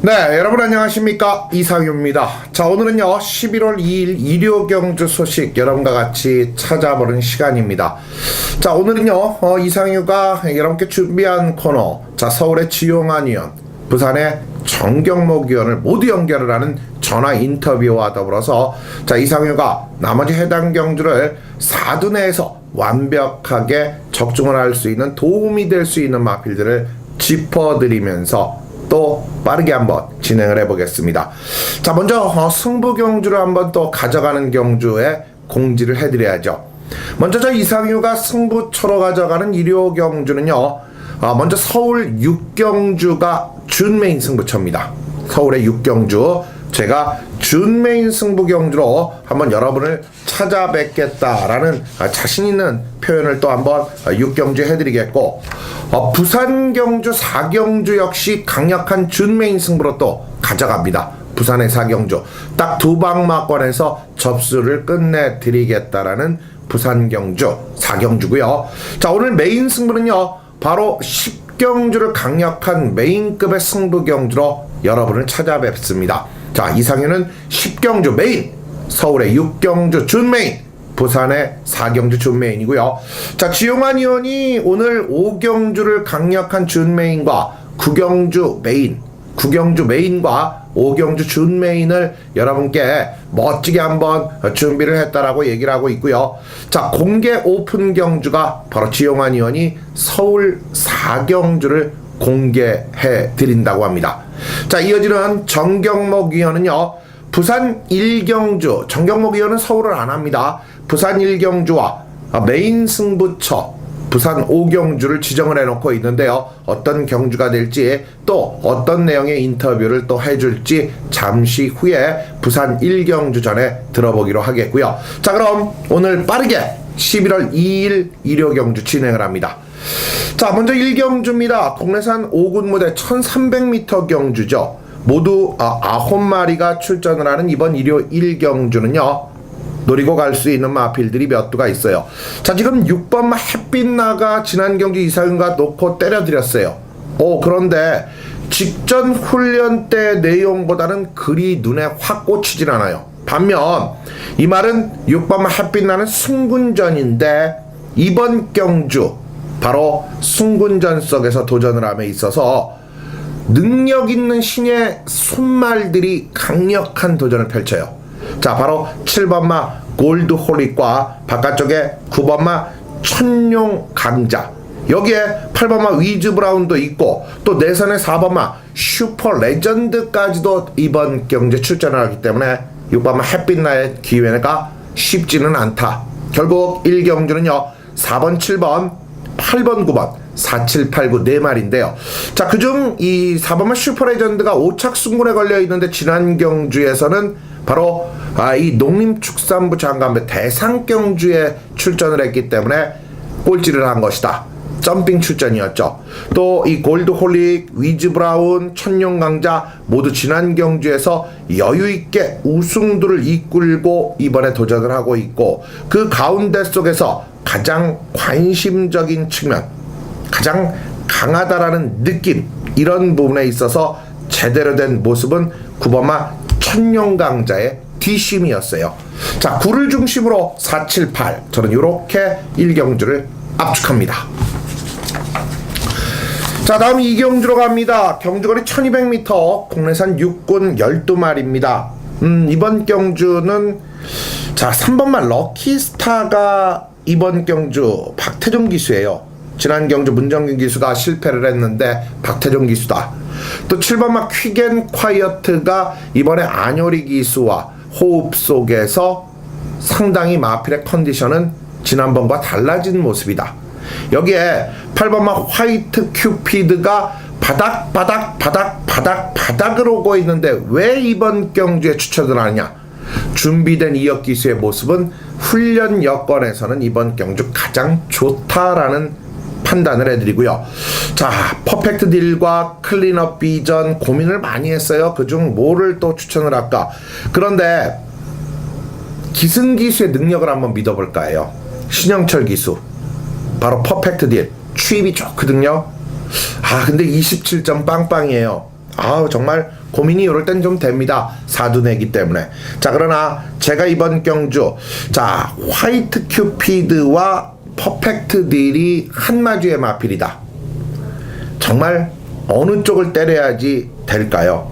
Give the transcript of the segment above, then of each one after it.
네, 여러분 안녕하십니까? 이상유입니다. 자, 오늘은요 11월 2일 일요경주 소식 여러분과 같이 찾아보는 시간입니다. 자, 오늘은요 이상유가 여러분께 준비한 코너, 자, 서울의 지용환 의원, 부산의 정경목 의원을 모두 연결을 하는 전화 인터뷰와 더불어서, 자, 이상유가 나머지 해당 경주를 4두 내에서 완벽하게 적중을 할 수 있는, 도움이 될 수 있는 마필들을 짚어드리면서 또 빠르게 한번 진행을 해보겠습니다. 자, 먼저 승부 경주를 한번 또 가져가는 경주에 공지를 해드려야죠. 먼저 저 이상유가 승부처로 가져가는 일요 경주는요, 먼저 서울 6경주가 준메인 승부처입니다. 서울의 6경주, 제가 준메인 승부 경주로 한번 여러분을 찾아뵙겠다라는 자신 있는 표현을 또 한번 6경주 해드리겠고, 부산 경주 4경주 역시 강력한 준메인 승부로 또 가져갑니다. 부산의 4경주 딱 두 방막권에서 접수를 끝내드리겠다라는 부산 경주 4경주고요. 자, 오늘 메인 승부는요 바로 10경주를 강력한 메인급의 승부 경주로 여러분을 찾아뵙습니다. 자, 이상윤은 10경주 메인, 서울의 6경주 준메인, 부산의 4경주 준메인이고요. 자, 지용환 의원이 오늘 5경주를 강력한 준메인과 9경주 메인, 9경주 메인과 5경주 준메인을 여러분께 멋지게 한번 준비를 했다라고 얘기를 하고 있고요. 자, 공개 오픈 경주가 바로 지용환 의원이 서울 4경주를 공개해 드린다고 합니다. 자, 이어지는 정경목 의원은요, 부산 1경주, 정경목 의원은 서울을 안 합니다. 부산 1경주와 메인 승부처 부산 5경주를 지정을 해놓고 있는데요, 어떤 경주가 될지, 또 어떤 내용의 인터뷰를 또 해줄지 잠시 후에 부산 1경주 전에 들어보기로 하겠고요. 자, 그럼 오늘 빠르게 11월 2일 일요경주 진행을 합니다. 자, 먼저 1경주입니다. 국내산 5군 무대 1300m 경주죠. 모두 9마리가 출전을 하는 이번 일요 1경주는요, 노리고 갈 수 있는 마필들이 몇 두가 있어요. 자, 지금 6번 햇빛나가 지난 경주 이상윤과 놓고 때려드렸어요. 그런데 직전 훈련 때 내용보다는 그리 눈에 확 꽂히질 않아요. 반면 이 말은 6번 햇빛나는 승군전인데, 이번 경주 바로 승군전 속에서 도전을 함에 있어서 능력 있는 신의 손말들이 강력한 도전을 펼쳐요. 자, 바로 7번마 골드홀릭과 바깥쪽에 9번마 천룡 강자, 여기에 8번마 위즈브라운도 있고, 또 내선의 4번마 슈퍼 레전드까지도 이번 경주에 출전을 하기 때문에 6번마 햇빛나의 기회가 쉽지는 않다. 결국 1경주는요 4번, 7번, 8번, 9번 4, 7, 8, 9 4마리인데요. 자, 그중 이 4번마 슈퍼레전드가 5착 승군에 걸려 있는데, 지난 경주에서는 바로 이 농림축산부 장관배 대상경주에 출전을 했기 때문에 꼴찌를 한 것이다. 점핑 출전이었죠. 또 이 골드홀릭, 위즈브라운, 천룡강자 모두 지난 경주에서 여유있게 우승도를 이끌고 이번에 도전을 하고 있고, 그 가운데 속에서 가장 관심적인 측면, 가장 강하다라는 느낌, 이런 부분에 있어서 제대로 된 모습은 9번마 천룡강자의 뒷심이었어요. 자, 9를 중심으로 4, 7, 8, 저는 이렇게 1경주를 압축합니다. 자, 다음 2경주로 갑니다. 경주거리 1200m, 국내산 6군 12마리입니다. 이번 경주는, 자, 3번마 럭키스타가 이번 경주 박태종 기수예요. 지난 경주 문정균 기수가 실패를 했는데 박태종 기수다. 또 7번마 퀵앤콰이어트가 이번에 안효리 기수와 호흡 속에서 상당히 마필의 컨디션은 지난번과 달라진 모습이다. 여기에 8번마 화이트 큐피드가 바닥을 오고 있는데 왜 이번 경주에 추천을 하느냐? 준비된 이혁 기수의 모습은 훈련 여건에서는 이번 경주 가장 좋다라는 판단을 해드리고요. 자, 퍼펙트 딜과 클린업 비전 고민을 많이 했어요. 그중 뭐를 또 추천을 할까? 그런데 기승 기수의 능력을 한번 믿어볼까 해요. 신영철 기수, 바로 퍼펙트 딜, 추입이 좋거든요. 근데 27점 빵빵이에요. 정말 고민이 이럴 땐 좀 됩니다. 사두내기 때문에. 자, 그러나 제가 이번 경주, 자, 화이트 큐피드와 퍼펙트 딜이 한마주의 마필이다. 정말 어느 쪽을 때려야지 될까요?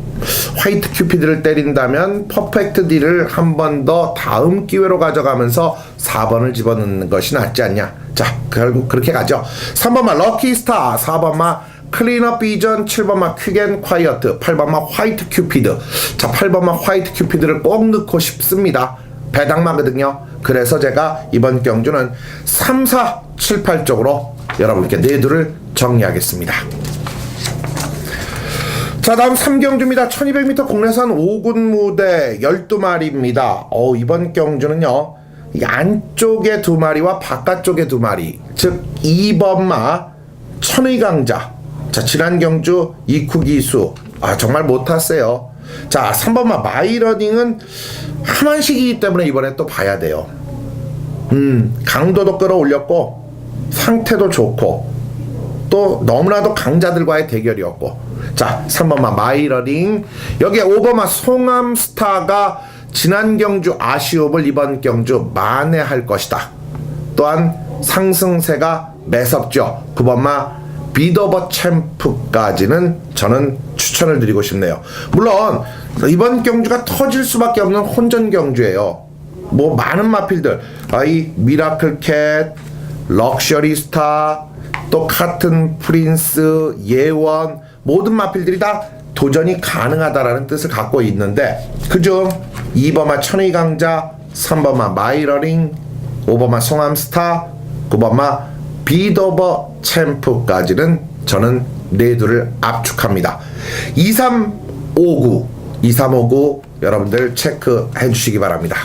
화이트 큐피드를 때린다면 퍼펙트 딜을 한 번 더 다음 기회로 가져가면서 4번을 집어넣는 것이 낫지 않냐. 자, 결국 그렇게 가죠. 3번마 럭키스타, 4번마 클린업 비전, 7번마 퀵앤 콰이어트, 8번마 화이트 큐피드. 자, 8번마 화이트 큐피드를 꼭 넣고 싶습니다. 배당마거든요. 그래서 제가 이번 경주는 3, 4, 7, 8 쪽으로 여러분께 내두를 정리하겠습니다. 자, 다음 3경주입니다. 1200m 국내산 5군 무대 12마리입니다. 이번 경주는요, 이 안쪽에 2마리와 바깥쪽에 2마리, 즉 2번마 천의강자. 자, 지난 경주 이쿠기수 정말 못 탔어요. 자, 3번마 마이러닝은 하만식이기 때문에 이번에 또 봐야 돼요. 강도도 끌어올렸고 상태도 좋고 또 너무나도 강자들과의 대결이었고. 자, 3번마 마이러닝, 여기에 5번마 송암스타가 지난 경주 아쉬움을 이번 경주 만회할 것이다. 또한 상승세가 매섭죠. 9번마 비더버 챔프까지는 저는 추천을 드리고 싶네요. 물론 이번 경주가 터질 수밖에 없는 혼전 경주예요. 뭐 많은 마필들, 이 미라클캣, 럭셔리스타, 또 카튼 프린스, 예원, 모든 마필들이 다 도전이 가능하다라는 뜻을 갖고 있는데, 그중 2번마 천의강자, 3번마 마이러링, 5번마 송암스타, 9번마 비더버 챔프까지는 저는 내두를 압축합니다. 2359 여러분들 체크해 주시기 바랍니다.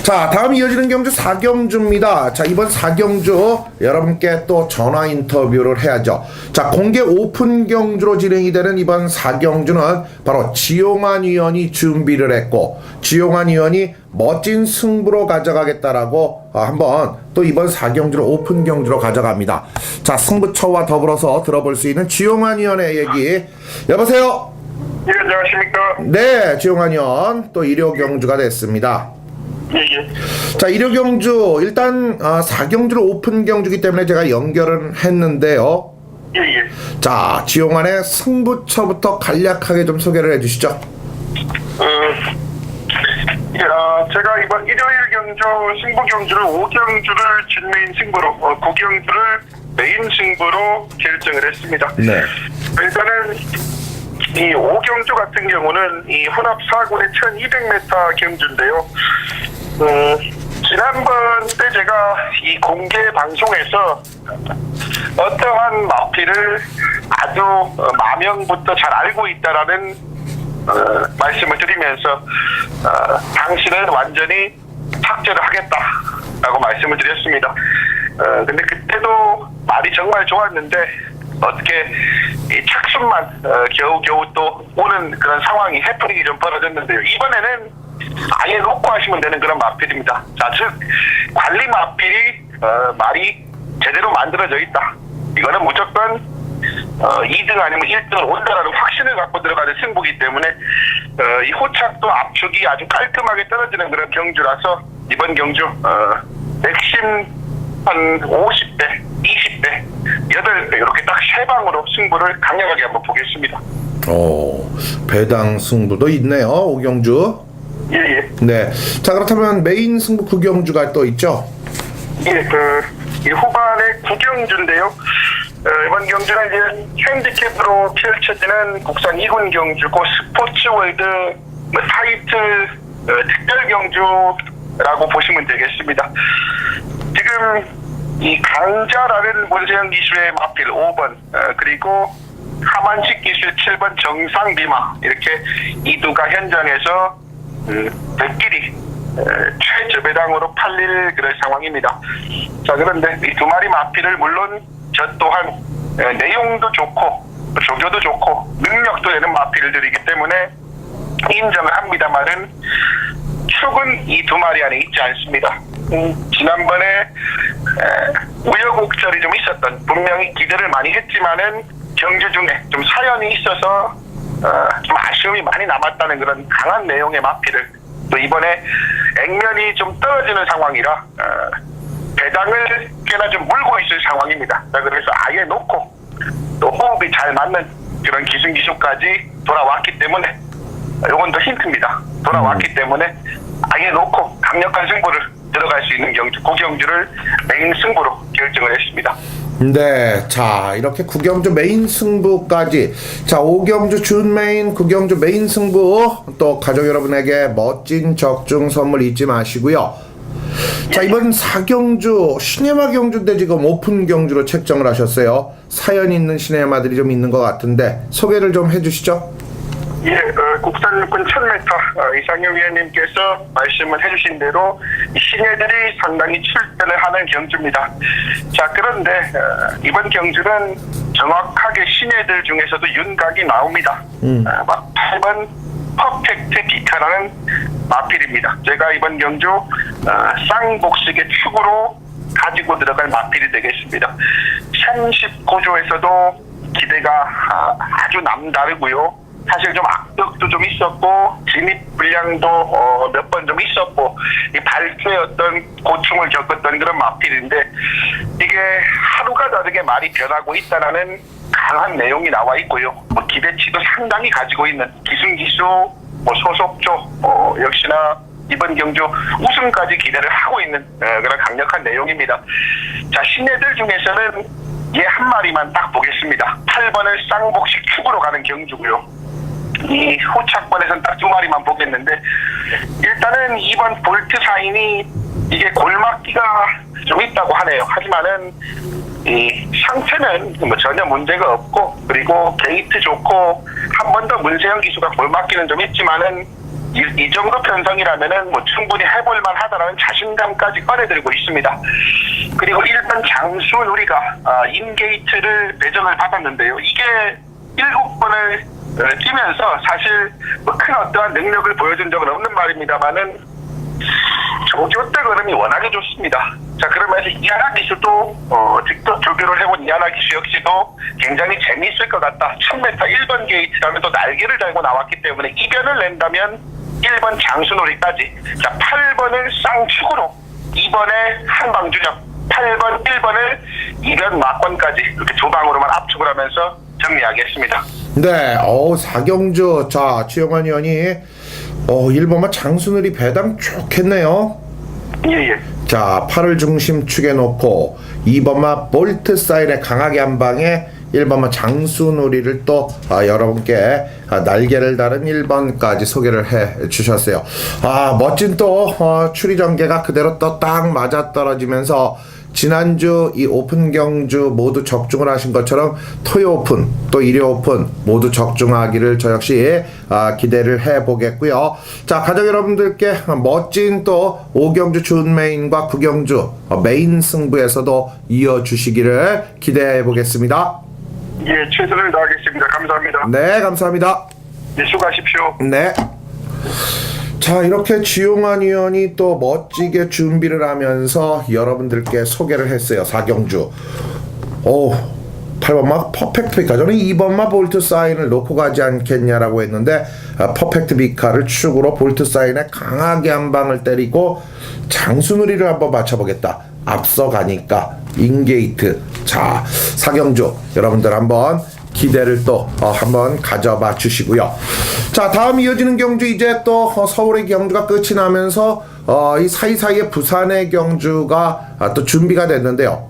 자, 다음 이어지는 경주 4경주입니다. 자, 이번 4경주 여러분께 또 전화 인터뷰를 해야죠. 자, 공개 오픈 경주로 진행이 되는 이번 4경주는 바로 지용환 위원이 준비를 했고, 지용환 위원이 멋진 승부로 가져가겠다라고 한번 또 이번 4경주를 오픈 경주로 가져갑니다. 자, 승부처와 더불어서 들어볼 수 있는 지용환 위원의 얘기. 여보세요? 예, 안녕하십니까? 네, 지용환 위원 또 일요 경주가 됐습니다. 예. 자, 일요 경주 일단 4경주를 오픈 경주기 때문에 제가 연결을 했는데요. 예. 자, 지용환의 승부처부터 간략하게 좀 소개를 해주시죠. 제가 이번 일요일 경주 승부 경주를 5경주를 진메인 승부로 9경주를 메인 승부로 결정을 했습니다. 네. 일단은 이 5경주 같은 경우는 이 혼합 4군의 1200m 경주인데요. 지난번 때 제가 이 공개 방송에서 어떠한 마필을 아주 마명부터 잘 알고 있다라는 말씀을 드리면서 당신은 완전히 삭제를 하겠다라고 말씀을 드렸습니다. 근데 그때도 말이 정말 좋았는데 어떻게 이 착순만 겨우겨우 또 오는 그런 상황이 해프닝이 좀 벌어졌는데요. 이번에는 아예 놓고 하시면 되는 그런 마필입니다. 자, 즉 관리 마필이 말이 제대로 만들어져 있다. 이거는 무조건 2등 아니면 1등을 온다라는 확신을 갖고 들어가는 승부기 때문에 이 호착도 압축이 아주 깔끔하게 떨어지는 그런 경주라서 이번 경주 맥심 한 50대, 20대, 8배 이렇게 딱 세 방으로 승부를 강력하게 한번 보겠습니다. 배당 승부도 있네요, 오경주. 예. 네. 자, 그렇다면 메인 승부 9경주가 또 있죠? 예, 이 후반의 9경주인데요. 이번 경주는 이제 핸디캡으로 펼쳐지는 국산 2군 경주고 스포츠월드 타이틀 특별 경주라고 보시면 되겠습니다. 지금 이 강자라는 문세영 기수의 마필 5번 그리고 하만식 기수의 7번 정상비마 이렇게 이두가 현장에서 들끼리 최저배당으로 팔릴 그런 상황입니다. 자, 그런데 이 두 마리 마필을 물론 저 또한 내용도 좋고 조교도 좋고 능력도 되는 마필들이기 때문에 인정을 합니다만은 축은 이 두 마리 안에 있지 않습니다. 지난번에 우여곡절이 좀 있었던, 분명히 기대를 많이 했지만은 경주 중에 좀 사연이 있어서 좀 아쉬움이 많이 남았다는 그런 강한 내용의 마피를, 또 이번에 액면이 좀 떨어지는 상황이라 배당을 꽤나 좀 물고 있을 상황입니다. 자, 그래서 아예 놓고 또 호흡이 잘 맞는 그런 기승기쇼까지 돌아왔기 때문에, 요건 더 힌트입니다. 돌아왔기 때문에 아예 놓고 강력한 승부를 들어갈 수 있는 경주, 구경주를 메인 승부로 결정을 했습니다. 네, 자 이렇게 구경주 메인 승부까지, 자 5경주 준 메인, 구경주 메인 승부, 또 가족 여러분에게 멋진 적중 선물 잊지 마시고요. 자 이번 4경주 시네마 경주인데 지금 오픈 경주로 책정을 하셨어요. 사연 있는 시네마들이 좀 있는 것 같은데 소개를 좀 해주시죠. 예, 국산육군 1000m 이상용 위원님께서 말씀을 해주신 대로 이 시내들이 상당히 출전을 하는 경주입니다. 자, 그런데 이번 경주는 정확하게 시내들 중에서도 윤곽이 나옵니다. 8번 퍼펙트 비카라는 마필입니다. 제가 이번 경주 쌍복식의 축으로 가지고 들어갈 마필이 되겠습니다. 39조에서도 기대가 아주 남다르고요. 사실 좀 악덕도 좀 있었고 진입 불량도 몇 번 좀 있었고 이 발표의 어떤 고충을 겪었던 그런 마필인데, 이게 하루가 다르게 말이 변하고 있다라는 강한 내용이 나와 있고요. 뭐 기대치도 상당히 가지고 있는 기승기수, 뭐 소속조, 역시나 이번 경주 우승까지 기대를 하고 있는 그런 강력한 내용입니다. 자, 신예들 중에서는 얘 한 마리만 딱 보겠습니다. 8번을 쌍복식 축으로 가는 경주고요. 이 후착권에서는 딱 2마리만 보겠는데, 일단은 2번 볼트 사인이 이게 골막기가 좀 있다고 하네요. 하지만은 이 상태는 뭐 전혀 문제가 없고, 그리고 게이트 좋고 한 번 더 문세영 기수가 골막기는 좀 있지만은 이 정도 편성이라면은 뭐 충분히 해볼만 하다라는 자신감까지 꺼내들고 있습니다. 그리고 일반 장수 누리가 인게이트를 배정을 받았는데요. 이게 7번을 뛰면서 사실 뭐 큰 어떠한 능력을 보여준 적은 없는 말입니다만은 조교대 걸음이 워낙에 좋습니다. 자, 그러면서 이하나 기수도 직접 조교를 해본 이하나 기수 역시도 굉장히 재미있을 것 같다. 1000m 1번 게이트라면 또 날개를 달고 나왔기 때문에 이변을 낸다면 1번 장수놀이까지, 자 8번을 쌍축으로 2번에 한방주력, 8번 1번을 이변 막권까지 이렇게 두 방으로만 압축을 하면서 정리하겠습니다. 네, 4경주, 자 최영환 의원이 1번만 장수늘이 배당 좋겠네요. 예예. 자 8을 중심축에 놓고 2번만 볼트 사인에 강하게 한 방에 1번만 장수놀이를 또 여러분께 날개를 다른 1번까지 소개를 해 주셨어요. 멋진 또 추리 전개가 그대로 또 딱 맞아떨어지면서 지난주 이 오픈 경주 모두 적중을 하신 것처럼 토요 오픈 또 일요 오픈 모두 적중하기를 저 역시 기대를 해보겠고요. 자 가족 여러분들께 멋진 또 5경주 준 메인과 9경주 메인 승부에서도 이어주시기를 기대해 보겠습니다. 예, 최선을 다하겠습니다. 감사합니다. 네, 감사합니다. 네, 수고하십시오. 네. 자 이렇게 지용환 의원이 또 멋지게 준비를 하면서 여러분들께 소개를 했어요. 4경주 8번마 퍼펙트 비카, 저는 2번마 볼트 사인을 놓고 가지 않겠냐라고 했는데 퍼펙트 비카를 축으로 볼트 사인에 강하게 한 방을 때리고 장수누리를 한번 맞춰보겠다. 앞서가니까 인게이트. 자 4경주 여러분들 한번 기대를 또 한번 가져봐 주시고요. 자 다음 이어지는 경주, 이제 또 서울의 경주가 끝이 나면서 이 사이사이에 부산의 경주가 또 준비가 됐는데요.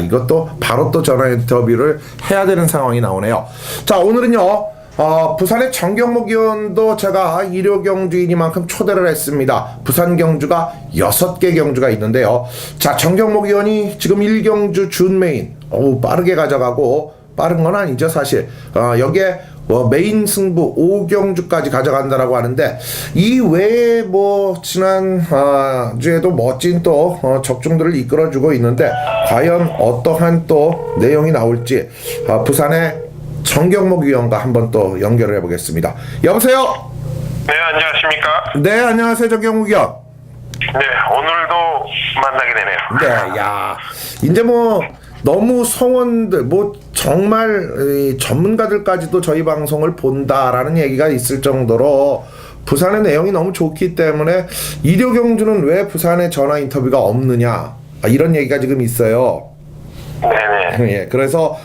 이것도 바로 또 전화 인터뷰를 해야 되는 상황이 나오네요. 자 오늘은요 부산의 정경목 의원도 제가 일요 경주이니만큼 초대를 했습니다. 부산 경주가 6개 경주가 있는데요. 자 정경목 의원이 지금 1경주 준 메인 빠르게 가져가고, 빠른 건 아니죠 사실. 여기에 메인 승부 5경주까지 가져간다라고 하는데, 이 외에 뭐 지난 주에도 멋진 또 적중들을 이끌어주고 있는데 과연 어떠한 또 내용이 나올지 부산의 정경목 위원과 한번 또 연결을 해보겠습니다. 여보세요. 네, 안녕하십니까. 네 안녕하세요 정경목 위원. 네, 오늘도 만나게 되네요. 네, 야 이제 뭐 너무 성원들 뭐 정말 이 전문가들까지도 저희 방송을 본다라는 얘기가 있을 정도로 부산의 내용이 너무 좋기 때문에 이료경주는 왜 부산에 전화 인터뷰가 없느냐, 이런 얘기가 지금 있어요. 네네. 예, 그래서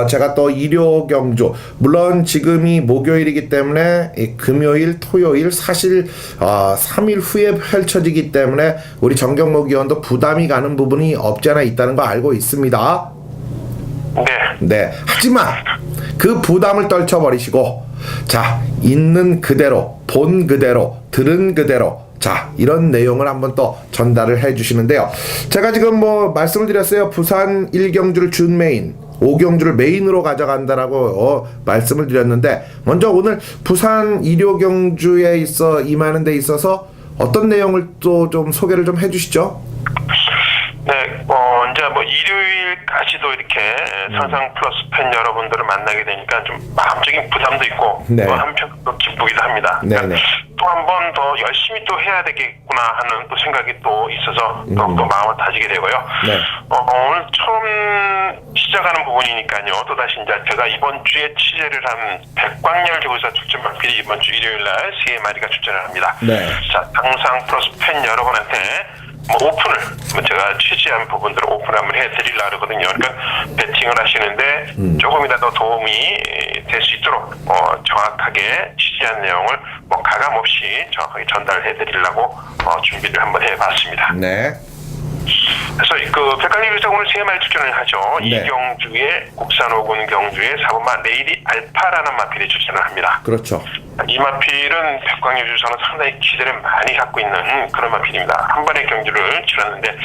제가 또 이료경주, 물론 지금이 목요일이기 때문에 이 금요일, 토요일 사실 3일 후에 펼쳐지기 때문에 우리 정경목 의원도 부담이 가는 부분이 없지 않아 있다는 거 알고 있습니다. 네. 네, 하지만 그 부담을 떨쳐버리시고, 자, 있는 그대로, 본 그대로, 들은 그대로, 자, 이런 내용을 한번 또 전달을 해주시는데요. 제가 지금 뭐 말씀을 드렸어요. 부산 1경주를 준 메인, 5경주를 메인으로 가져간다라고 말씀을 드렸는데, 먼저 오늘 부산 이료경주에 임하는 데 있어서 어떤 내용을 또 좀 소개를 좀 해주시죠. 네, 이제 뭐 일요일까지도 이렇게 상상 플러스 팬 여러분들을 만나게 되니까 좀 마음적인 부담도 있고, 네. 또 한편 또 기쁘기도 합니다. 네네. 또 한 번 더 열심히 또 해야 되겠구나 하는 또 생각이 또 있어서 더욱더 마음을 다지게 되고요. 네. 오늘 처음 시작하는 부분이니까요. 또다시 이제 제가 이번 주에 취재를 한 백광열 조교사 출전 마필이 이번 주 일요일 날 3마리가 출전을 합니다. 네. 자, 상상 플러스 팬 여러분한테 뭐 오픈을, 제가 취재한 부분들을 오픈 한번 해드리려고 하거든요. 그러니까 배팅을 하시는데 조금이라도 도움이 될 수 있도록 정확하게 취재한 내용을 뭐 가감 없이 정확하게 전달해드리려고 준비를 한번 해봤습니다. 네. 그래서 그 백강리 교사 오늘 3마리 출전을 하죠. 네. 이경주의 국산 5군 경주의 4번마 레이디 알파라는 마필이 출전을 합니다. 그렇죠. 이 마필은 백광일 주사는 상당히 기대를 많이 갖고 있는 그런 마필입니다. 한 번의 경주를 치렀는데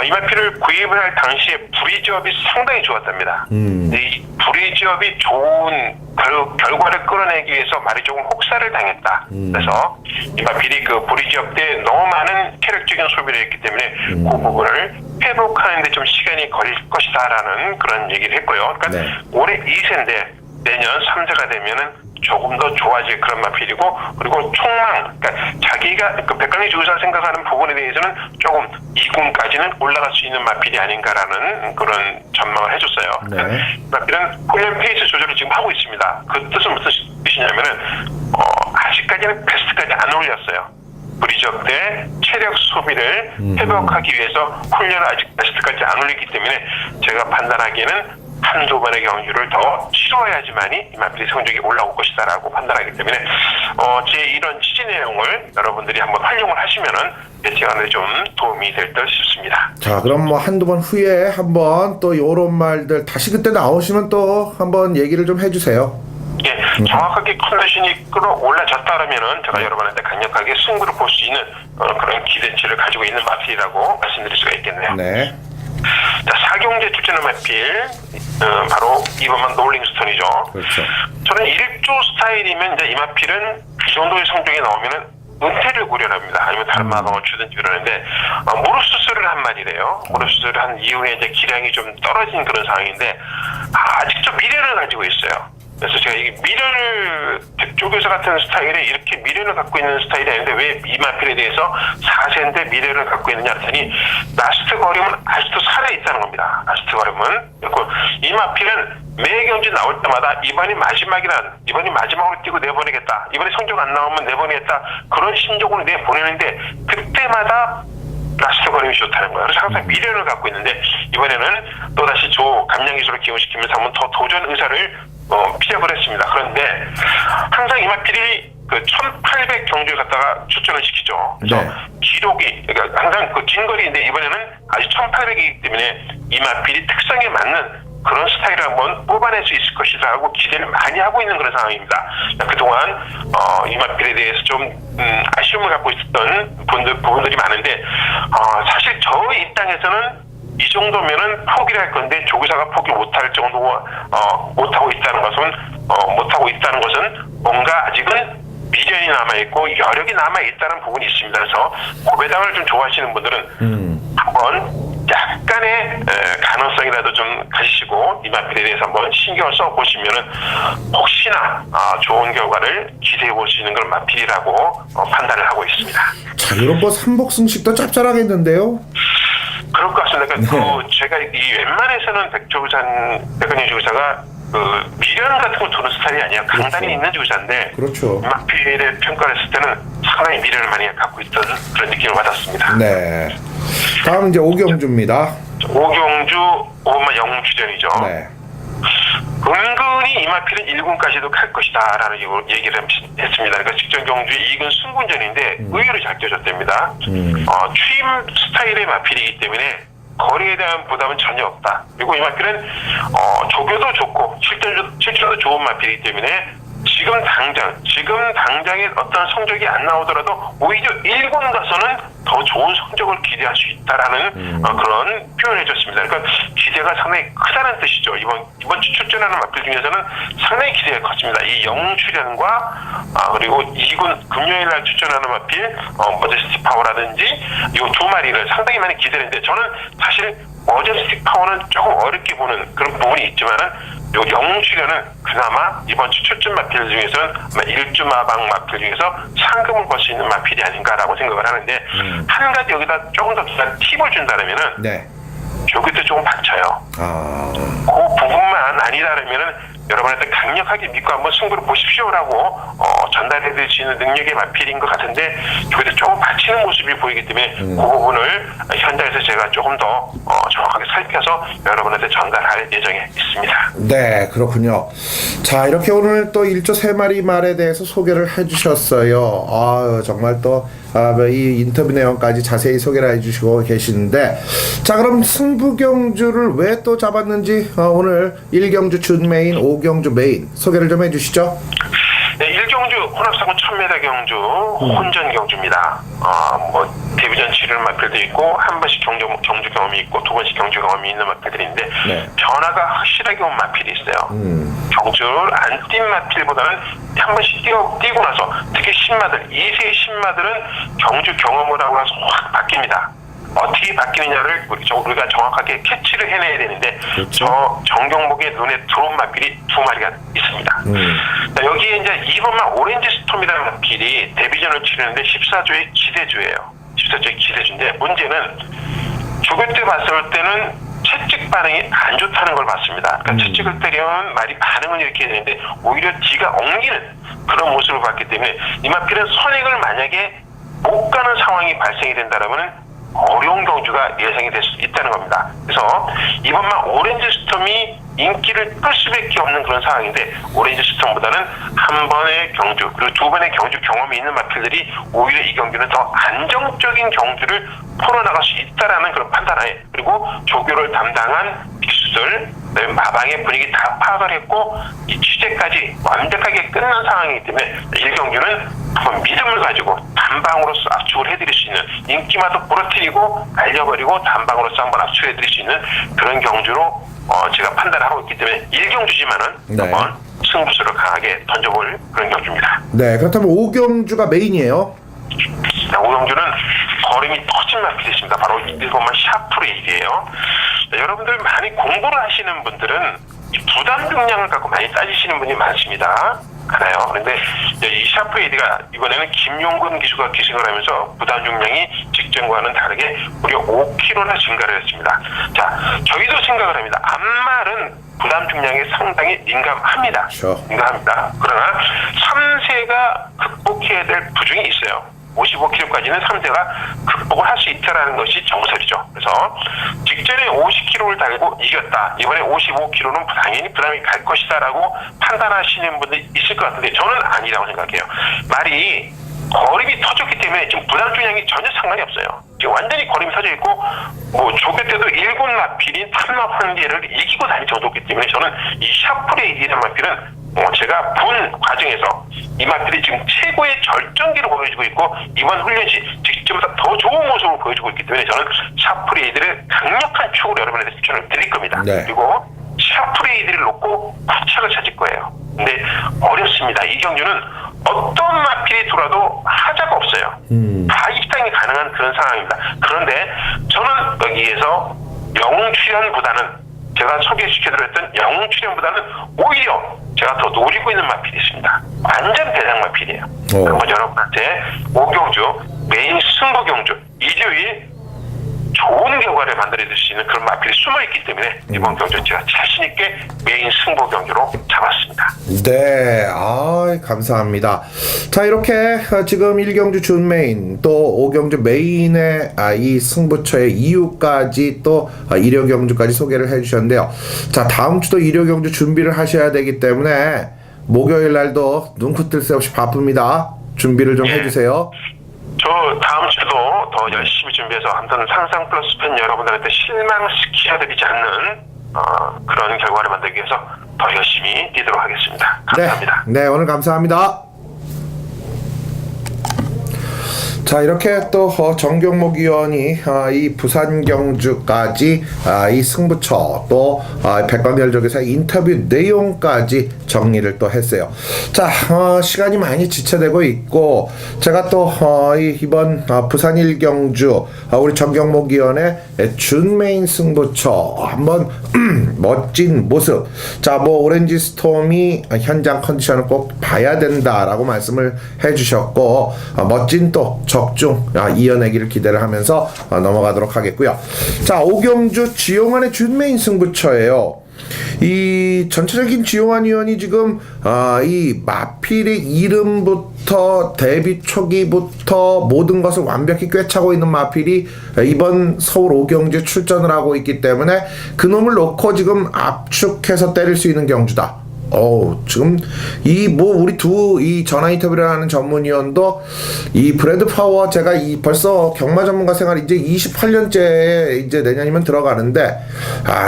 이 마필을 구입을 할 당시에 브리지업이 상당히 좋았답니다. 이 브리지업이 좋은 결과를 끌어내기 위해서 말이 조금 혹사를 당했다. 그래서 이 마필이 그 브리지업 때 너무 많은 체력적인 소비를 했기 때문에 그 부분을 회복하는 데 좀 시간이 걸릴 것이다라는 그런 얘기를 했고요. 그러니까 네. 올해 2세인데 내년 3세가 되면은 조금 더 좋아질 그런 마필이고, 그리고 총망, 그러니까 자기가 그 백강리 조교사 생각하는 부분에 대해서는 조금 2군까지는 올라갈 수 있는 마필이 아닌가라는 그런 전망을 해줬어요. 네. 마필은 훈련 페이스 조절을 지금 하고 있습니다. 그 뜻은 무슨 뜻이냐면은 아직까지는 베스트까지 안 올렸어요. 브리지업 때 체력 소비를 회복하기 위해서 훈련을 아직 베스트까지 안 올리기 때문에 제가 판단하기에는 한두 번의 경주를 더 치러야지만이 이 마필의 성적이 올라올 것이다라고 판단하기 때문에 제 이런 취재 내용을 여러분들이 한번 활용을 하시면은 예측하는 데 좀 도움이 될 듯 싶습니다. 자, 그럼 뭐 한두 번 후에 한번 또 요런 말들 다시 그때 나오시면 또 한번 얘기를 좀 해주세요. 예, 정확하게 컨디션이 끌어올라졌다 그러면은 제가 여러분한테 강력하게 승부를 볼 수 있는 그런 기대치를 가지고 있는 마필이라고 말씀드릴 수가 있겠네요. 네. 자, 사경제 출전의 마필 바로 이번만 롤링스톤이죠. 그렇죠. 저는 1조 스타일이면 이제 이 마필은 이 정도의 성적이 나오면은 은퇴를 고려합니다. 아니면 다른 마방을 주든지 그러는데 무릎 수술을 한 말이래요. 무릎 수술을 한 이후에 이제 기량이 좀 떨어진 그런 상황인데 아직도 미련을 가지고 있어요. 그래서 제가 이게 미련을, 백조교사 같은 스타일에 이렇게 미련을 갖고 있는 스타일이 아닌데 왜 이 마필에 대해서 4세인데 미련을 갖고 있느냐 했더니 라스트 걸음은 아직도 살아있다는 겁니다. 라스트 걸음은. 그리고 이 마필은 매 경기 나올 때마다 이번이 마지막으로 뛰고 내보내겠다. 이번에 성적 안 나오면 내보내겠다. 그런 심정으로 내보내는데 그때마다 라스트 걸음이 좋다는 거예요. 그래서 항상 미련을 갖고 있는데 이번에는 또다시 감량 기술을 기용시키면서 한번 더 도전 의사를 피력을 했습니다. 그런데 항상 이 마필이 그 1800 경주에 갔다가 출전을 시키죠. 그래서 네. 기록이, 그러니까 항상 그 긴 거리인데 이번에는 아직 1800이기 때문에 이 마필이 특성에 맞는 그런 스타일을 한번 뽑아낼 수 있을 것이다 하고 기대를 많이 하고 있는 그런 상황입니다. 그동안 이 마필에 대해서 좀 아쉬움을 갖고 있었던 부분들이 많은데 사실 저의 입장에서는 이 정도면은 포기를 할 건데 조교사가 포기 못할 정도로 못하고 있다는 것은 뭔가 아직은 미련이 남아있고 여력이 남아있다는 부분이 있습니다. 그래서 고배당을 좀 좋아하시는 분들은 한번 약간의 가능성이라도 좀 가지시고 이 마필에 대해서 한번 신경을 써보시면은 혹시나 좋은 결과를 기대해 볼 수 있는 그런 마필이라고 판단을 하고 있습니다. 자, 이런 뭐 삼복승식도 짭짤하겠는데요? 그럴 것 같습니다. 그러니까 제가 이 웬만해서는 백조산 백은희 주구사가 미련 같은 거 두는 스타일이 아니야. 강단이 그렇죠. 있는 주구사인데 그렇죠. 마필의 평가를 했을 때는 상당히 미련을 많이 갖고 있던 그런 느낌을 받았습니다. 네. 다음 이제 오경주입니다. 오경주 5번만 영웅주전이죠. 네. 은근히 이마필은 1군까지도 갈 것이다라는 얘기를 했습니다. 그러니까 직전 경주의 2군 승군전인데 의외로 잘 뛰어줬답니다. 취임 스타일의 마필이기 때문에 거리에 대한 부담은 전혀 없다. 그리고 이마필은 조교도 좋고 실전도 좋은 마필이기 때문에 지금 당장의 어떤 성적이 안 나오더라도 오히려 1군 가서는 더 좋은 성적을 기대할 수 있다라는 그런 표현을 해줬습니다. 그러니까 기대가 상당히 크다는 뜻이죠. 이번 주 출전하는 마필 중에서는 상당히 기대가 컸습니다. 이 영웅출연과 그리고 2군 금요일 날 출전하는 마필 머제스틱 파워라든지 이 두 마리를 상당히 많이 기대를 했는데 저는 사실 머제스틱 파워는 조금 어렵게 보는 그런 부분이 있지만은 요 영웅출연은 그나마 이번 주 출전 마필 중에서는 일주마방 마필 중에서 상금을 벌 수 있는 마필이 아닌가라고 생각을 하는데 한 가지 여기다 조금 더 팁을 준다면은 네. 조교 때 조금 받쳐요. 그 부분만 아니다라면은 여러분한테 강력하게 믿고 한번 승부를 보십시오라고 전달해드릴 수 있는 능력의 마필인 것 같은데 조교 때 조금 받치는 모습이 보이기 때문에 그 부분을 현장에서 제가 조금 더 정확하게 살펴서 여러분한테 전달할 예정에 있습니다. 네, 그렇군요. 자, 이렇게 오늘 또 1조 3마리 말에 대해서 소개를 해주셨어요. 아유, 정말 또 이 인터뷰 내용까지 자세히 소개를 해주시고 계시는데, 자, 그럼 승부경주를 왜 또 잡았는지 오늘 1경주 준메인, 5경주 메인 소개를 좀 해주시죠. 네, 1경주 혼합상군 1000m 경주 혼전 경주입니다. 데뷔전 치르는 마필도 있고 한 번씩 경주 경험이 있고 두 번씩 경주 경험이 있는 마필들인데 네. 변화가 확실하게 온 마필이 있어요. 경주를 안 뛴 마필보다는 한 번씩 뛰고 나서 특히 신마들 2세의 신마들은 경주 경험을 하고 나서 확 바뀝니다. 어떻게 바뀌느냐를 우리가 정확하게 캐치를 해내야 되는데 그렇죠. 저 정경복의 눈에 들어온 마필이 두 마리가 있습니다. 자, 여기에 이제 2번만 오렌지 스톰이라는 마필이 데뷔전을 치르는데 14조의 기대주예요. 14조의 기대주인데 문제는 조교 때 봤을 때는 채찍 반응이 안 좋다는 걸 봤습니다. 그러니까 채찍을 때리면 말이 반응을 일으켜야 되는데 오히려 뒤가 엉기는 그런 모습을 봤기 때문에 이 마필은 선행을 만약에 못 가는 상황이 발생이 된다면 어려운 경주가 예상이 될 수 있다는 겁니다. 그래서 이번만 오렌지 스톰이 인기를 끌 수밖에 없는 그런 상황인데 오렌지 스톰보다는 한 번의 경주 그리고 두 번의 경주 경험이 있는 마필들이 오히려 이 경주는 더 안정적인 경주를 풀어나갈 수 있다라는 그런 판단하에 그리고 조교를 담당한 빅수들 마방의 분위기 다 파악을 했고 이 취재까지 완벽하게 끝난 상황이기 때문에 1경주는 한번 믿음을 가지고 단방으로서 압축을 해드릴 수 있는 인기마도 부러뜨리고 알려버리고 단방으로서 한번 압축해드릴 수 있는 그런 경주로 제가 판단을 하고 있기 때문에 1경주지만은 네. 한번 승부수를 강하게 던져볼 그런 경주입니다. 네, 그렇다면 5경주가 메인이에요. 5경주는 걸음이 터진 마필이 있습니다. 바로 1번만 샤프레이드예요. 여러분들 많이 공부를 하시는 분들은 이 부담 중량을 갖고 많이 따지시는 분이 많습니다. 알아요. 그런데 이 샤프레이드가 이번에는 김용근 기수가 기승을 하면서 부담 중량이 직전과는 다르게 무려 5kg나 증가를 했습니다. 자, 저희도 생각을 합니다. 앞말은 부담 중량에 상당히 민감합니다. 그렇죠. 민감합니다. 그러나 3세가 극복해야 될 부중이 있어요. 55kg까지는 3세가 극복을 할 수 있다라는 것이 정설이죠. 그래서 직전에 50kg를 달고 이겼다. 이번에 55kg는 당연히 부담이 갈 것이다라고 판단하시는 분들이 있을 것 같은데 저는 아니라고 생각해요. 말이 거림이 터졌기 때문에 지금 부담 중량이 전혀 상관이 없어요. 지금 완전히 거림이 터져 있고 조교 때도 1군 마필인 탐납 환계를 이기고 다닐 정도였기 때문에 저는 이 샤프레이드라는 마필은 제가 본 과정에서 이 마필이 지금 최고의 절정기를 보여주고 있고 이번 훈련 시 직전보다 더 좋은 모습을 보여주고 있기 때문에 저는 샤프레이드를 강력한 축으로 여러분한테 추천을 드릴 겁니다. 네. 그리고 샤프레이드를 놓고 구착을 찾을 거예요. 근데 어렵습니다. 이 경주는 어떤 마필이 들어와도 하자가 없어요. 다 입당이 가능한 그런 상황입니다. 그런데 저는 여기에서 영웅 출연보다는 제가 소개시켜드렸던 영웅 출연보다는 오히려 제가 더 노리고 있는 마필이 있습니다. 완전 대장 마필이에요. 한번 여러분한테 5경주 메인 승부 경주 일요일 좋은 결과를 만들어줄 수 있는 그런 마필이 숨어있기 때문에 이번 경기는 제가 자신있게 메인 승부 경기로 잡았습니다. 네, 감사합니다. 자, 이렇게 지금 1경주 준 메인 또 5경주 메인의 이 승부처의 이유까지 또 1호 경주까지 소개를 해주셨는데요. 자, 다음 주도 1호 경주 준비를 하셔야 되기 때문에 목요일 날도 눈코 뜰 새 없이 바쁩니다. 준비를 좀 해주세요. 저 다음 주도 더 열심히 준비해서 아무튼 상상 플러스 팬 여러분들한테 실망시켜야 되지 않는 그런 결과를 만들기 위해서 더 열심히 뛰도록 하겠습니다. 감사합니다. 네, 오늘 감사합니다. 자, 이렇게 또 정경목 위원이 이 부산 경주까지 이 승부처 또 백광열족에서의 인터뷰 내용까지 정리를 또 했어요. 자, 시간이 많이 지체되고 있고 제가 또 이번 부산 1경주 우리 정경목 위원의 준메인 승부처 한번 멋진 모습, 자, 뭐 오렌지 스톰이 현장 컨디션을 꼭 봐야 된다라고 말씀을 해주셨고 멋진 또 적중 이어내기를 기대를 하면서 넘어가도록 하겠고요. 자, 오경주 지용환의 준메인 승부처예요. 이 전체적인 지용환 위원이 지금 이 마필의 이름부터 데뷔 초기부터 모든 것을 완벽히 꿰차고 있는 마필이 이번 서울 오경주에 출전을 하고 있기 때문에 그놈을 놓고 지금 압축해서 때릴 수 있는 경주다. 지금 우리 이 전화 인터뷰를 하는 전문위원도 이 브래드 파워, 제가 벌써 경마 전문가 생활 이제 28년째 이제 내년이면 들어가는데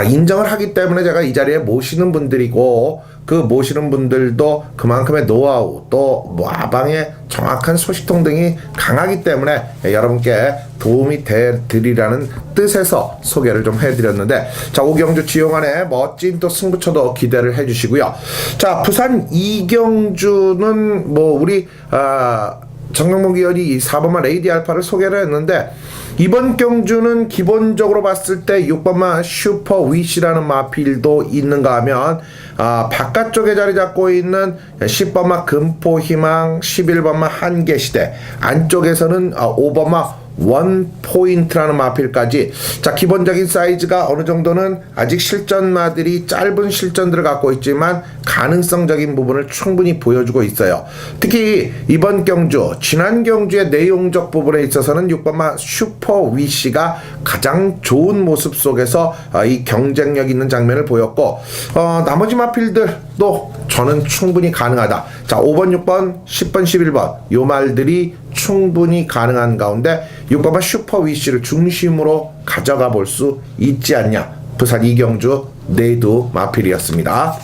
인정을 하기 때문에 제가 이 자리에 모시는 분들이고 그 모시는 분들도 그만큼의 노하우 또 아방의 정확한 소식통 등이 강하기 때문에 여러분께 도움이 되리라는 뜻에서 소개를 좀 해드렸는데, 자, 오경주 지용환의 멋진 또 승부처도 기대를 해주시고요. 자, 부산 2경주는 우리 정경목 위원이 4번마 레이디 알파를 소개를 했는데, 이번 경주는 기본적으로 봤을 때 6번마 슈퍼 위시라는 마필도 있는가 하면 바깥쪽에 자리 잡고 있는 10번마 금포희망, 11번마 한계시대, 안쪽에서는 5번마 원포인트라는 마필까지, 자, 기본적인 사이즈가 어느 정도는 아직 실전마들이 짧은 실전들을 갖고 있지만 가능성적인 부분을 충분히 보여주고 있어요. 특히 이번 경주, 지난 경주의 내용적 부분에 있어서는 6번마 슈퍼 위시가 가장 좋은 모습 속에서 이 경쟁력 있는 장면을 보였고, 나머지 마필들도 저는 충분히 가능하다. 자, 5번, 6번, 10번, 11번 요 말들이 충분히 가능한 가운데 6번마 슈퍼 위시를 중심으로 가져가 볼 수 있지 않냐. 부산 2경주 내두 마필이었습니다.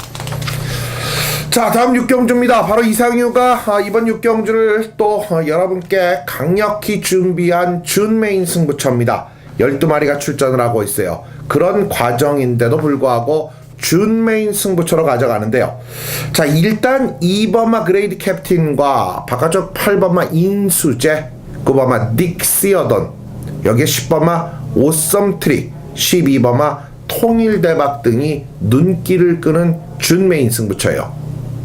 자, 다음 6경주입니다. 바로 이상유가 이번 6경주를 또 여러분께 강력히 준비한 준메인 승부처입니다. 12마리가 출전을 하고 있어요. 그런 과정인데도 불구하고 준메인 승부처로 가져가는데요. 자, 일단 2번마 그레이드 캡틴과 바깥쪽 8번마 인수제, 9번마 닉시어돈, 여기에 10번마 오썸트리, 12번마 통일대박 등이 눈길을 끄는 준메인 승부처예요.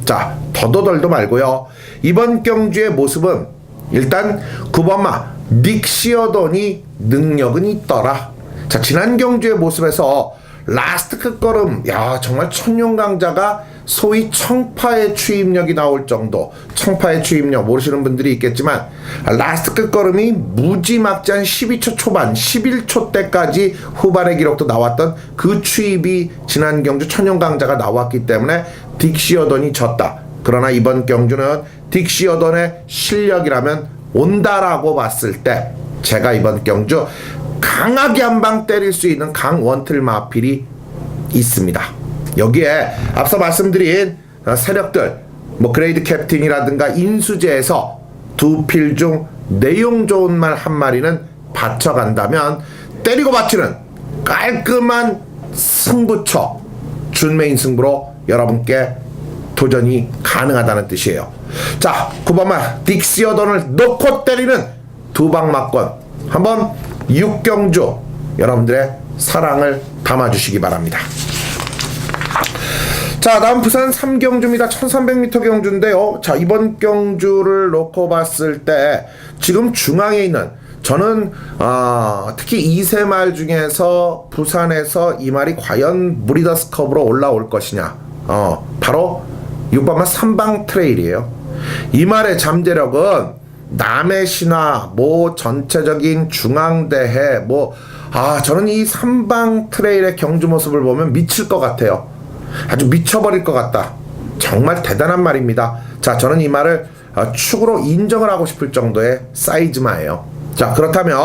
자, 더도덜도 말고요. 이번 경주의 모습은 일단 9번마 닉시어돈이 능력은 있더라. 자, 지난 경주의 모습에서 라스트 끝걸음, 정말 천룡강자가 소위 청파의 추임력이 나올 정도, 청파의 추임력 모르시는 분들이 있겠지만 라스트 끝걸음이 무지막지한 12초 초반 11초 때까지 후반의 기록도 나왔던 그 추입이 지난 경주 천룡강자가 나왔기 때문에 딕시어돈이 졌다. 그러나 이번 경주는 딕시어돈의 실력이라면 온다라고 봤을 때 제가 이번 경주 강하게 한 방 때릴 수 있는 강원틀 마필이 있습니다. 여기에 앞서 말씀드린 세력들, 그레이드 캡틴이라든가 인수제에서 두 필 중 내용 좋은 말 한 마리는 받쳐간다면 때리고 받치는 깔끔한 승부처 준메인 승부로 여러분께 도전이 가능하다는 뜻이에요. 자, 9번마 딕시어돈을 넣고 때리는 두방막권, 한번 6경주 여러분들의 사랑을 담아주시기 바랍니다. 자, 다음 부산 3경주입니다. 1300m 경주인데요. 자, 이번 경주를 놓고 봤을 때 지금 중앙에 있는 저는 특히 2세 말 중에서 부산에서 이 말이 과연 브리더스컵으로 올라올 것이냐, 바로 6번마 삼방 트레일이에요. 이 말의 잠재력은 남해 신화, 전체적인 중앙대회, 저는 이 삼방 트레일의 경주 모습을 보면 미칠 것 같아요. 아주 미쳐버릴 것 같다. 정말 대단한 말입니다. 자, 저는 이 말을 축으로 인정을 하고 싶을 정도의 사이즈마예요. 자, 그렇다면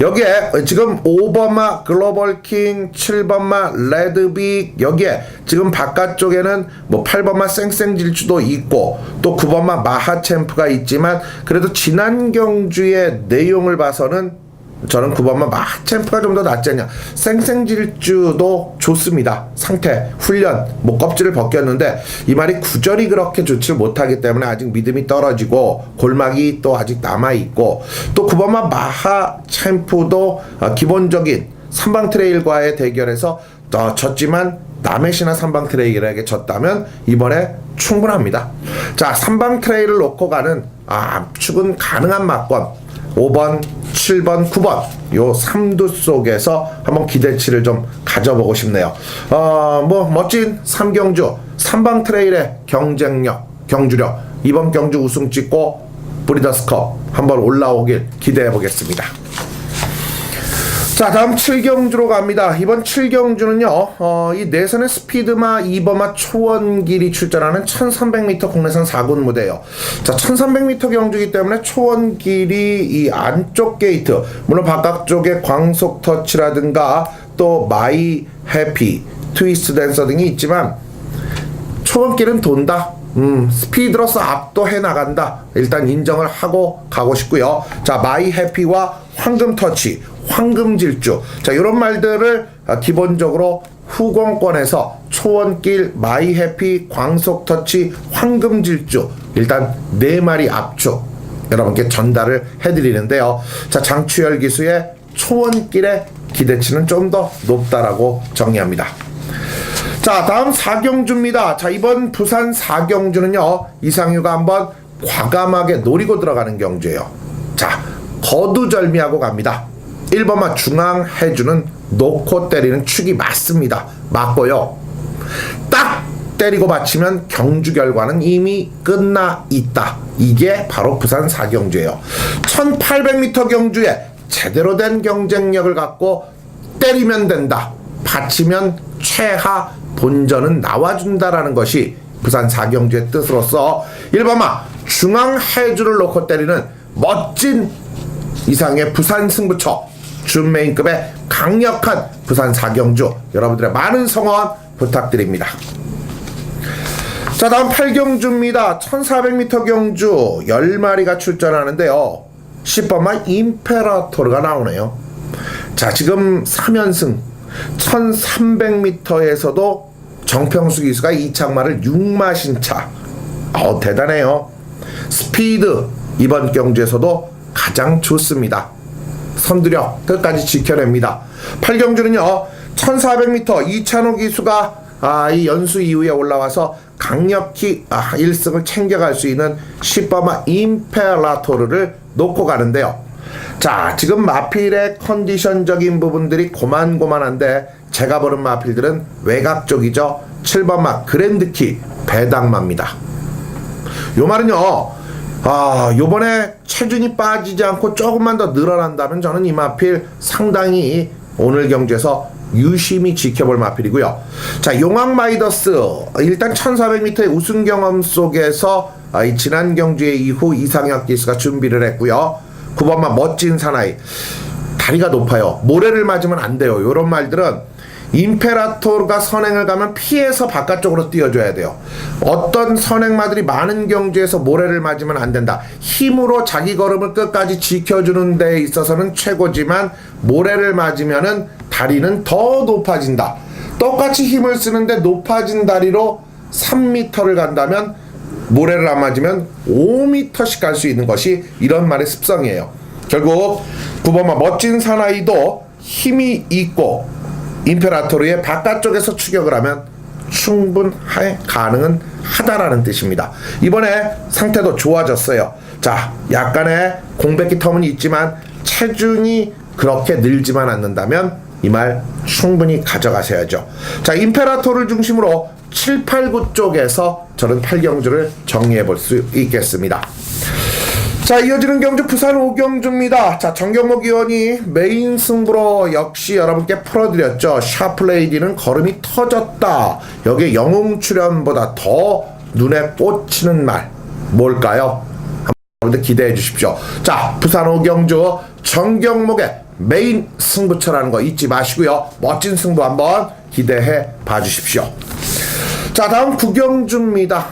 여기에 지금 5번마 글로벌킹, 7번마 레드빅, 여기에 지금 바깥쪽에는 8번마 쌩쌩질주도 있고 또 9번마 마하챔프가 있지만, 그래도 지난 경주의 내용을 봐서는 저는 9번마 마하챔프가 좀 더 낫지 않냐. 쌩쌩질주도 좋습니다. 상태, 훈련, 껍질을 벗겼는데 이 말이 구절이 그렇게 좋지 못하기 때문에 아직 믿음이 떨어지고 골막이 또 아직 남아있고, 또 9번마 마하챔프도 기본적인 삼방 트레일과의 대결에서 졌지만 남해 신화 삼방 트레일에게 졌다면 이번에 충분합니다. 자, 삼방 트레일을 놓고 가는 압축은 가능한 막권 5번, 7번, 9번 요 3두 속에서 한번 기대치를 좀 가져보고 싶네요. 멋진 삼경주 삼방 트레일의 경쟁력, 경주력, 이번 경주 우승 찍고 브리더스컵 한번 올라오길 기대해 보겠습니다. 자, 다음 7경주로 갑니다. 이번 7경주는요, 이 내선의 스피드마 2번마 초원길이 출전하는 1300m 국내선 4군 무대예요. 자, 1300m 경주이기 때문에 초원길이 이 안쪽 게이트, 물론 바깥쪽에 광속 터치라든가 또 마이 해피, 트위스트 댄서 등이 있지만 초원길은 돈다. 스피드로서 압도해 나간다. 일단 인정을 하고 가고 싶고요. 자, 마이 해피와 황금 터치, 황금 질주, 자, 이런 말들을 기본적으로 후공권에서 초원길, 마이 해피, 광속 터치, 황금 질주, 일단 4마리 압축 여러분께 전달을 해드리는데요. 자, 장추열 기수의 초원길의 기대치는 좀 더 높다라고 정의합니다. 자, 다음 4경주입니다. 자, 이번 부산 4경주는요, 이상유가 한번 과감하게 노리고 들어가는 경주예요. 자, 거두절미하고 갑니다. 1번마 중앙 해주는 놓고 때리는 축이 맞습니다. 맞고요. 딱 때리고 받치면 경주 결과는 이미 끝나 있다. 이게 바로 부산 4경주예요. 1800m 경주에 제대로 된 경쟁력을 갖고 때리면 된다. 받치면 최하 본전은 나와준다라는 것이 부산 4경주의 뜻으로서 1번마 중앙 해주를 놓고 때리는 멋진 이상의 부산 승부처, 준메인급의 강력한 부산 4경주, 여러분들의 많은 성원 부탁드립니다. 자, 다음 8경주입니다. 1400m 경주 10마리가 출전하는데요, 10번마 임페라토르가 나오네요. 자, 지금 3연승, 1300m에서도 정평수 기수가 이창마를 6마신차, 대단해요. 스피드 이번 경주에서도 가장 좋습니다. 선두력 끝까지 지켜냅니다. 8경주는요 1400m 이찬호 기수가 이 연수 이후에 올라와서 강력히 1승을 챙겨갈 수 있는 10번마 임페라토르를 놓고 가는데요. 자, 지금 마필의 컨디션적인 부분들이 고만고만한데 제가 보는 마필들은 외곽 쪽이죠. 7번마 그랜드키 배당마입니다. 요 말은요, 요번에 체중이 빠지지 않고 조금만 더 늘어난다면 저는 이 마필 상당히 오늘 경주에서 유심히 지켜볼 마필이고요. 자, 용왕 마이더스 일단 1400m의 우승 경험 속에서 이 지난 경주의 이후 이상혁 기수가 준비를 했고요. 9번마 멋진 사나이, 다리가 높아요. 모래를 맞으면 안 돼요. 요런 말들은 임페라토르가 선행을 가면 피해서 바깥쪽으로 뛰어줘야 돼요. 어떤 선행마들이 많은 경주에서 모래를 맞으면 안 된다. 힘으로 자기 걸음을 끝까지 지켜주는 데 있어서는 최고지만 모래를 맞으면은 다리는 더 높아진다. 똑같이 힘을 쓰는데 높아진 다리로 3m를 간다면 모래를 안 맞으면 5m씩 갈 수 있는 것이 이런 말의 습성이에요. 결국 9번마 멋진 사나이도 힘이 있고 임페라토르의 바깥쪽에서 추격을 하면 충분할 가능은 하다라는 뜻입니다. 이번에 상태도 좋아졌어요. 자, 약간의 공백기 텀은 있지만 체중이 그렇게 늘지만 않는다면 이 말 충분히 가져가셔야죠. 자, 임페라토를 중심으로 7, 8, 9 쪽에서 저는 8경주를 정리해 볼 수 있겠습니다. 자, 이어지는 경주 부산 5경주입니다. 자, 정경목 의원이 메인 승부로 역시 여러분께 풀어드렸죠. 샤플레이디는 걸음이 터졌다. 여기에 영웅 출연보다 더 눈에 꽂히는 말 뭘까요? 여러분들 기대해 주십시오. 자, 부산 5경주 정경목의 메인 승부처라는 거 잊지 마시고요. 멋진 승부 한번 기대해 봐 주십시오. 자, 다음 9경주입니다.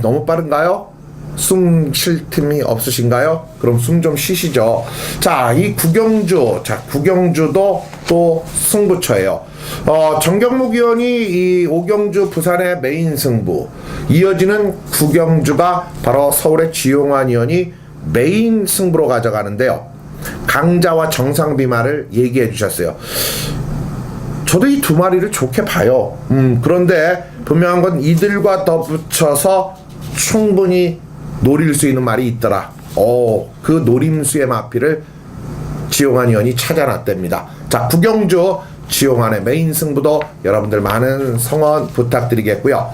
너무 빠른가요? 숨 쉴 틈이 없으신가요? 그럼 숨 좀 쉬시죠. 자, 이 9경주, 자, 9경주도 또 승부처예요. 정경목 의원이 이 5경주 부산의 메인 승부, 이어지는 9경주가 바로 서울의 지용환 의원이 메인 승부로 가져가는데요. 강자와 정상비 말을 얘기해 주셨어요. 저도 이 두 마리를 좋게 봐요. 그런데 분명한 건 이들과 덧붙여서 충분히 노릴 수 있는 말이 있더라. 그 노림수의 마피를 지용환 의원이 찾아놨답니다. 자, 9경주 지용환의 메인 승부도 여러분들 많은 성원 부탁드리겠고요.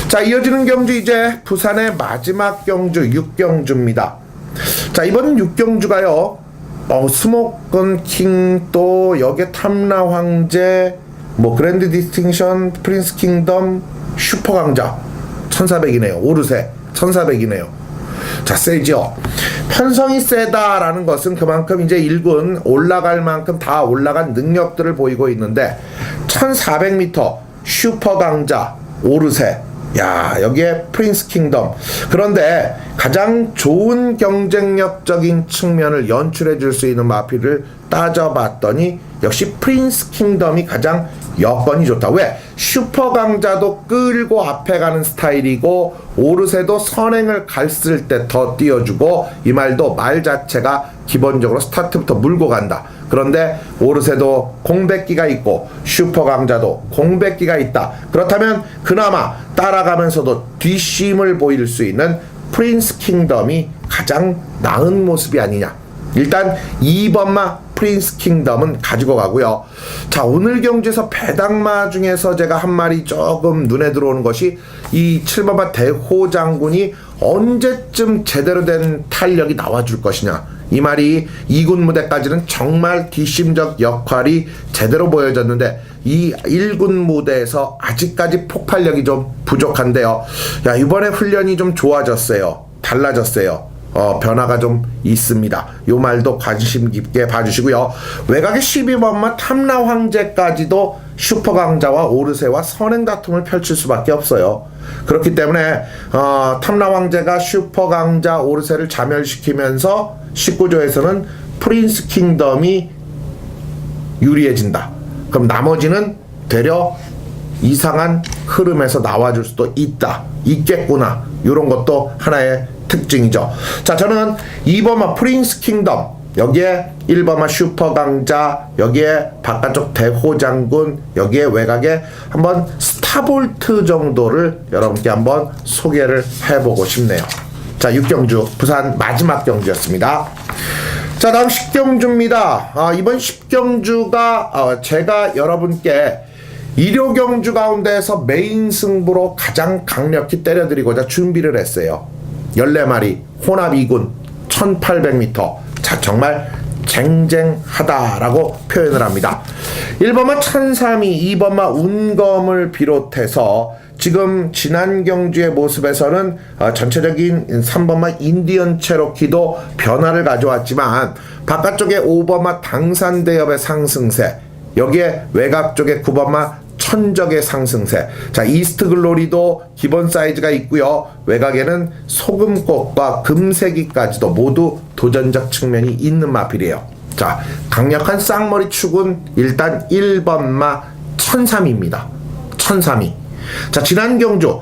자, 이어지는 경주 이제 부산의 마지막 경주 6경주입니다. 자, 이번 6경주가요. 스모건 킹, 또 여기에 탐라 황제, 뭐 그랜드 디스팅션, 프린스 킹덤, 슈퍼 강자 1400이네요. 오르세 1400이네요. 자, 세죠. 편성이 세다라는 것은 그만큼 이제 1군 올라갈 만큼 다 올라간 능력들을 보이고 있는데 1400m 슈퍼 강자 오르세, 야, 여기에 프린스 킹덤. 그런데 가장 좋은 경쟁력적인 측면을 연출해 줄 수 있는 마피를 따져봤더니 역시 프린스 킹덤이 가장 여건이 좋다. 왜? 슈퍼 강자도 끌고 앞에 가는 스타일이고 오르세도 선행을 갔을 때 더 띄워주고, 이 말도 말 자체가 기본적으로 스타트부터 물고 간다. 그런데 오르세도 공백기가 있고 슈퍼 강자도 공백기가 있다. 그렇다면 그나마 따라가면서도 뒷심을 보일 수 있는 프린스 킹덤이 가장 나은 모습이 아니냐. 일단 2번마 프린스 킹덤은 가지고 가고요. 자, 오늘 경주에서 배당마 중에서 제가 한 마리 조금 눈에 들어오는 것이 이 7번마 대호 장군이 언제쯤 제대로 된 탄력이 나와줄 것이냐. 이 말이 2군 무대까지는 정말 뒷심적 역할이 제대로 보여졌는데 이 1군 무대에서 아직까지 폭발력이 좀 부족한데요. 야, 이번에 훈련이 좀 좋아졌어요. 달라졌어요. 변화가 좀 있습니다. 요 말도 관심 깊게 봐주시고요. 외곽의 12번마 탐라 황제까지도 슈퍼 강자와 오르세와 선행 다툼을 펼칠 수밖에 없어요. 그렇기 때문에 탐라 황제가 슈퍼 강자 오르세를 자멸시키면서 19조에서는 프린스 킹덤이 유리해진다. 그럼 나머지는 되려 이상한 흐름에서 나와줄 수도 있겠구나. 이런 것도 하나의 특징이죠. 자, 저는 2번마 프린스 킹덤, 여기에 1번마 슈퍼 강자, 여기에 바깥쪽 대호 장군, 여기에 외곽에 한번 스타볼트 정도를 여러분께 한번 소개를 해보고 싶네요. 자, 6경주 부산 마지막 경주였습니다. 자, 다음 10경주입니다. 이번 10경주가 제가 여러분께 일요 경주 가운데에서 메인 승부로 가장 강력히 때려드리고자 준비를 했어요. 14마리 혼합 2군 1800m. 자, 정말 쟁쟁하다라고 표현을 합니다. 1번마 천삼이, 2번마 운검을 비롯해서 지금 지난 경주의 모습에서는 전체적인 3번마 인디언 체로키도 변화를 가져왔지만 바깥쪽에 5번마 당산대엽의 상승세, 여기에 외곽 쪽에 9번마 천적의 상승세. 자, 이스트 글로리도 기본 사이즈가 있고요. 외곽에는 소금꽃과 금세기까지도 모두 도전적 측면이 있는 마필이에요. 자, 강력한 쌍머리 축은 일단 1번마 천삼입니다. 천삼이. 자, 지난 경주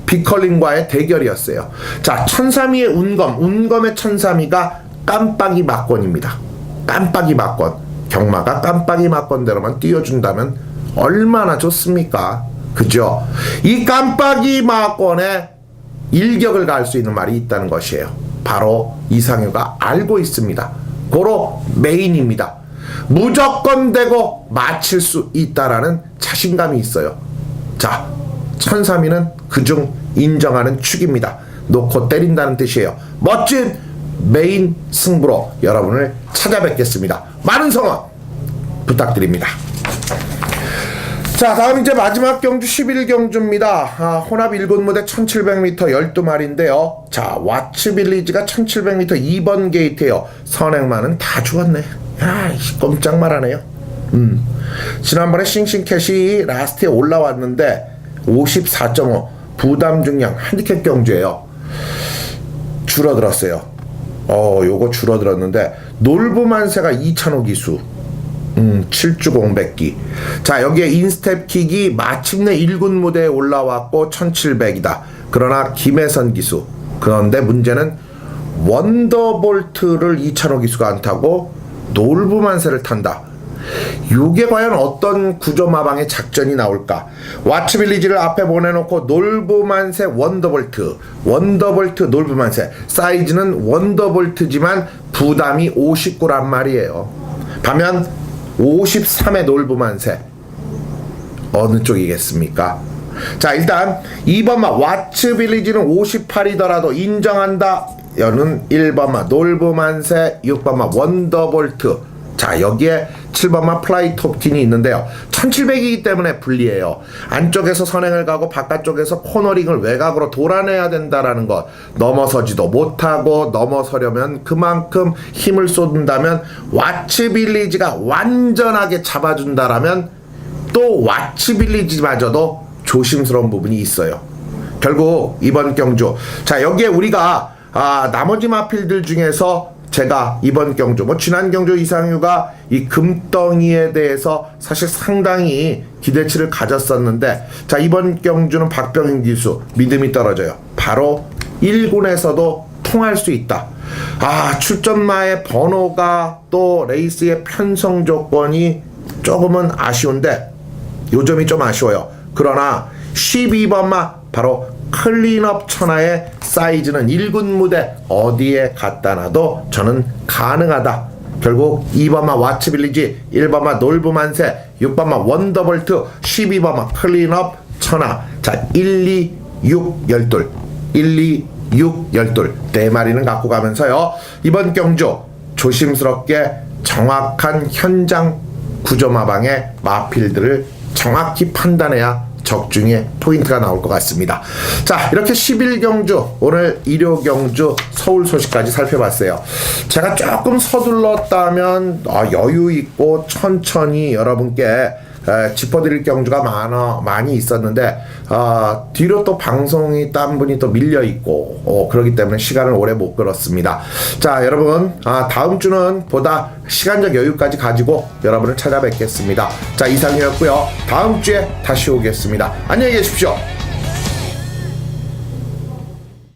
빅컬린과의 대결이었어요. 자, 천삼이의 운검의 천삼이가 깜빡이 막권입니다. 깜빡이 막권. 경마가 깜빡이 막권대로만 띄워준다면 얼마나 좋습니까? 그죠? 이 깜빡이 막권에 일격을 가할 수 있는 말이 있다는 것이에요. 바로 이상유가 알고 있습니다. 고로 메인입니다. 무조건 되고 마칠 수 있다라는 자신감이 있어요. 자, 1003위는 그중 인정하는 축입니다. 놓고 때린다는 뜻이에요. 멋진 메인 승부로 여러분을 찾아뵙겠습니다. 많은 성원 부탁드립니다. 자, 다음 이제 마지막 경주 11경주입니다. 혼합 1군무대 1700m 12마리인데요. 자, 와츠빌리지가 1700m 2번 게이트에요. 선행만은 다 죽었네. 야, 꼼짝말하네요. 지난번에 싱싱캣이 라스트에 올라왔는데 54.5 부담 중량 핸디캡 경주예요. 줄어들었어요. 요거 줄어들었는데 놀부만세가 2,000호 기수 7주 공백기. 자, 여기에 인스텝킥이 마침내 1군 무대에 올라왔고 1700이다. 그러나 김혜선 기수. 그런데 문제는 원더볼트를 2,000호 기수가 안 타고 놀부만세를 탄다. 요게 과연 어떤 구조마방의 작전이 나올까? 와츠빌리지를 앞에 보내놓고 놀부만세 원더볼트, 원더볼트 놀부만세. 사이즈는 원더볼트지만 부담이 59란 말이에요. 반면 53의 놀부만세 어느 쪽이겠습니까? 자, 일단 2번마 와츠빌리지는 58이더라도 인정한다. 여는 1번마 놀부만세, 6번마 원더볼트. 자, 여기에 7번마 플라이 톱틴이 있는데요. 1700이기 때문에 불리해요. 안쪽에서 선행을 가고 바깥쪽에서 코너링을 외곽으로 돌아내야 된다라는 것. 넘어서지도 못하고 넘어서려면 그만큼 힘을 쏟는다면 와츠빌리지가 완전하게 잡아준다라면 또 와츠빌리지마저도 조심스러운 부분이 있어요. 결국 이번 경주, 자, 여기에 우리가 나머지 마필들 중에서 제가 이번 경주, 지난 경주 이상유가 이 금덩이에 대해서 사실 상당히 기대치를 가졌었는데, 자, 이번 경주는 박병인 기수 믿음이 떨어져요. 바로 1군에서도 통할 수 있다. 출전마의 번호가 또 레이스의 편성 조건이 조금은 아쉬운데 요점이 좀 아쉬워요. 그러나 12번마 바로 클린업 천하의 사이즈는 1군 무대 어디에 갖다 놔도 저는 가능하다. 결국 2번마 와츠빌리지, 1번마 놀부만세, 6번마 원더볼트, 12번마 클린업 천하. 자, 1, 2, 6, 12 1, 2, 6, 12 4마리는 갖고 가면서요, 이번 경주 조심스럽게 정확한 현장 구조마방의 마필들을 정확히 판단해야 적중의 포인트가 나올 것 같습니다. 자, 이렇게 11경주, 오늘 일요경주 서울 소식까지 살펴봤어요. 제가 조금 서둘렀다면 여유 있고 천천히 여러분께 짚어드릴 경주가 많이 있었는데 뒤로 또 방송이 딴 분이 또 밀려있고 그렇기 때문에 시간을 오래 못 끌었습니다. 자, 여러분, 다음 주는 보다 시간적 여유까지 가지고 여러분을 찾아뵙겠습니다. 자, 이상이었고요. 다음 주에 다시 오겠습니다. 안녕히 계십시오.